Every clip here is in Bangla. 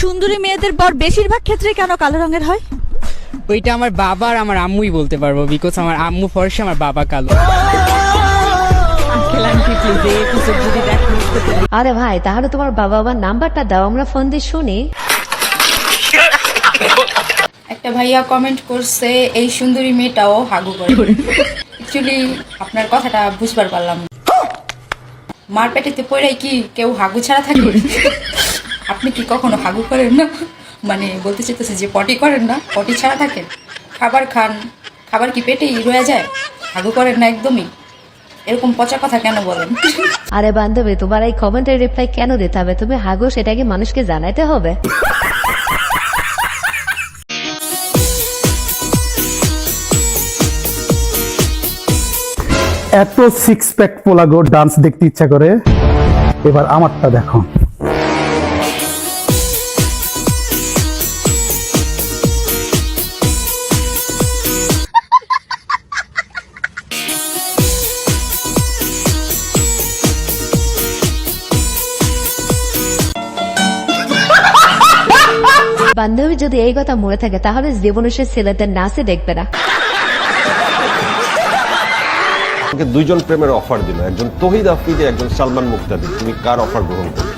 সুন্দরী মেয়েদের বর বেশিরভাগ ক্ষেত্রে কেন কালো রঙের হয়? ওইটা আমার বাবা আর আমার আম্মুই বলতে পারবো, বিকজ আমার আম্মু ফর্সা, আমার বাবা কালো। আরে ভাই, তাহলে তোমার বাবা আমার নাম্বারটা দাও, আমরা ফোন দিয়ে শুনি। একটা ভাইয়া কমেন্ট করছে এই সুন্দরী মেয়েটাও হাগু করে। অ্যাকচুয়ালি আপনার কথাটা বুঝবার পারলাম না। মার পেটেতে পড়াই কি কেউ হাগু ছাড়া থাকে? আপনি কি কখনো হাগু করেন না? মানে বলতে চাইতেছে যে পটি করেন না, পটি ছাড়া থাকেন, খাবার খান, খাবার কি পেটেই রয়ে যায়, হাগু করেন না একদমই? এরকম পচা কথা কেন বলেন? আরে বান্ধবী, তোমার এই কমেন্টের রিপ্লাই কেন দিতে হবে? তুমি হাগো সেটাকে মানুষকে জানাইতে হবে। এত সিক্স প্যাক পোলাগো ডান্স দেখতে ইচ্ছা করে, এবার আমারটা দেখো। বান্ধবী যদি এই কথা মনে থাকে তাহলে জীবনে সে ছেলেদের নাচে দেখবে না। আমাকে দুইজন প্রেমের অফার দিল, একজন তহিদ আফ্রিদি, একজন সালমান মুক্তাদি। তুমি কার অফার গ্রহণ করবে?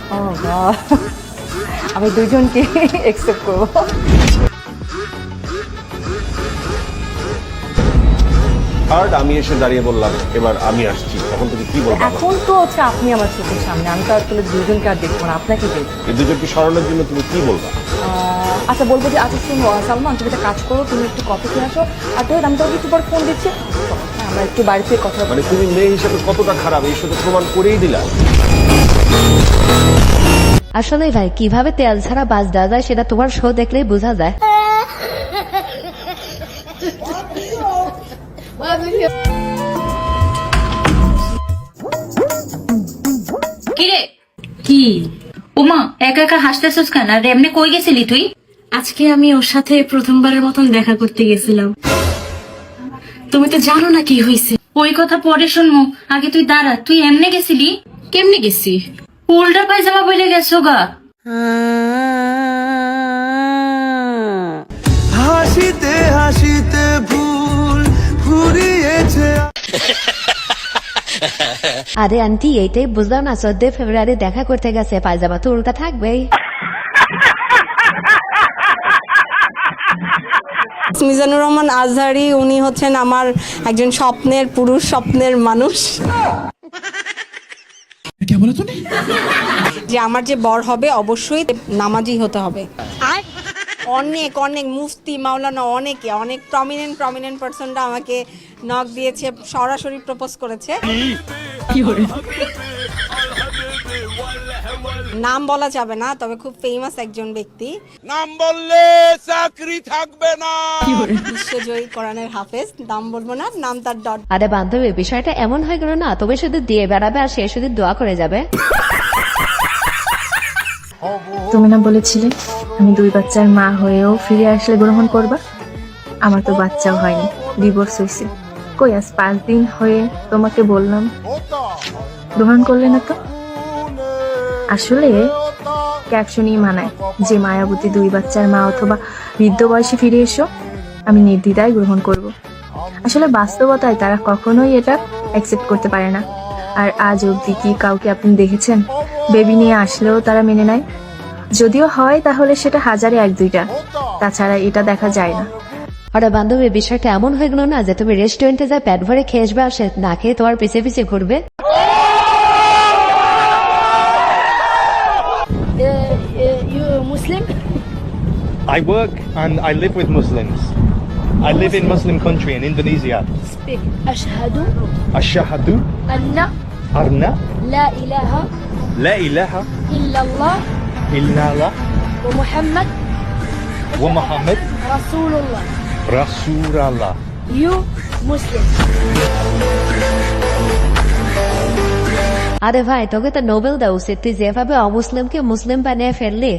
আমি দুইজনকে একসেপ্ট করব। আর আমি এসে দাঁড়িয়ে বললাম এবার আমি আসছি, তখন তুমি কি বলবো? এখন তো হচ্ছে আপনি আমার চোখের সামনে, আমি তো আসলে দুইজনকে আর দেখবো না, আপনাকে দেখবো। এই দুজনকে সরানোর জন্য তুমি কি বলবা? আচ্ছা বলবো যে আচ্ছা শুনো সালমান, তুমি একটা কাজ করো, তুমি একটু কফি খেয়ে আসো, আর তো আমি তোকে একটু পর ফোন দিচ্ছি, আমরা একটু বাড়িতে কথা মানে তুমি মেয়ে হিসেবে কতটা খারাপ এই শুধু প্রমাণ করেই দিলা। আসলে ভাই, কিভাবে তেল ছাড়া বাস দেওয়া যায় সেটা তোমার শো দেখলেই বোঝা যায়। কিরে কি ওমা একা একা হাসতেছিস কেন? আর এমনি কই গেছিলি তুই? আজকে আমি ওর সাথে প্রথমবারের মতন দেখা করতে গেছিলাম। তুমি তো জানো না কি হয়েছে। ওই কথা পরে শুনবো, আগে তুই দাঁড়া। তুই এমনি গেছিলি? কেমনে গেছি? উল্টা পায়জামা পরে গেছো গা। হাসিতে হাসিতে ভুল ফুরিয়েছে। আরে আন্টি, এইটাই বুঝলাম না, 14 ফেব্রুয়ারি দেখা করতে গেছে, পায়জামা তো উল্টা থাকবেই। মিজানুর রহমান আজহারি, উনি হচ্ছেন আমার একজন স্বপ্নের পুরুষ, স্বপ্নের মানুষ। যে আমার যে বর হবে অবশ্যই নামাজি হতে হবে। অনেক অনেক মুফতি, মাওলানা, অনেক প্রমিনেন্ট পার্সনরা আমাকে নক দিয়েছে, সরাসরি প্রপোজ করেছে। নাম বলা যাবে না, তবে খুব ফেমাস একজন ব্যক্তি। নাম বললে চাকরি থাকবে না। বিশ্বজয়ী কোরআনের হাফেজ, নাম বলবো না, নাম তার ডট। আরে বান্ধবী, বিষয়টা এমন হয়ে গেল না, তবে শুধু দিয়ে বেড়াবে আর সে শুধু দোয়া করে যাবে। তুমি না বলেছিলে আমি 2 বাচ্চার মা হয়েও ফিরে আসলে গ্রহণ করবা? আমার তো বাচ্চাও হয়নি, ডিভোর্স হয়েছে। কই আজ 5 দিন হয়ে তোমাকে বললাম, গ্রহণ করলে না তো? আসলে ক্যাপশনই মানায় যে মায়াবতী 2 বাচ্চার মা অথবা বৃদ্ধ বয়সে ফিরে এসো, আমি নির্দ্বিধায় গ্রহণ করব। আসলে বাস্তবতায় তারা কখনোই এটা অ্যাকসেপ্ট করতে পারে না। আর আজ অবধি কি কাউকে আপনি দেখেছেন বেবি নিয়ে আসলেও তারা মেনে নেয়? যদিও হয় তাহলে সেটা হাজারে 1-2টা, তাছাড়া এটা দেখা যায় না। আরে বান্ধবী, বিষয়টা এমন হয়ে গেল না যে তুমি রেস্টুরেন্টে যা পেট ভরে খেয়ে আসবে আর সে না খেয়ে তোমার পিছে পিছে ঘুরবে। You Muslim? I work and I live with Muslims. I live in Muslim country in Indonesia. Speak. Ashhadu Ashhadu anna anna la ilaha la ilaha illallah illallah wa Muhammad wa Muhammad Rasulullah. Rasulullah. You Muslim. আরে ভাই, তোকে তো নোবেল দেওয়া উচিত, তুই যেভাবে অমুসলিমকে মুসলিম বানিয়ে ফেললি।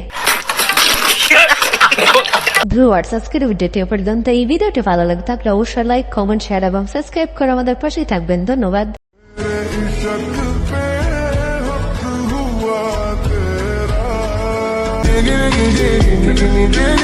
ভিউয়ার্স, আজকের ভিডিওটি পর্যন্ত। এই ভিডিওটি ভালো লাগে থাকলে অবশ্যই লাইক, কমেন্ট, শেয়ার এবং সাবস্ক্রাইব করে আমাদের পাশেই থাকবেন। ধন্যবাদ। gimme, gimme, gimme, gimme, gimme,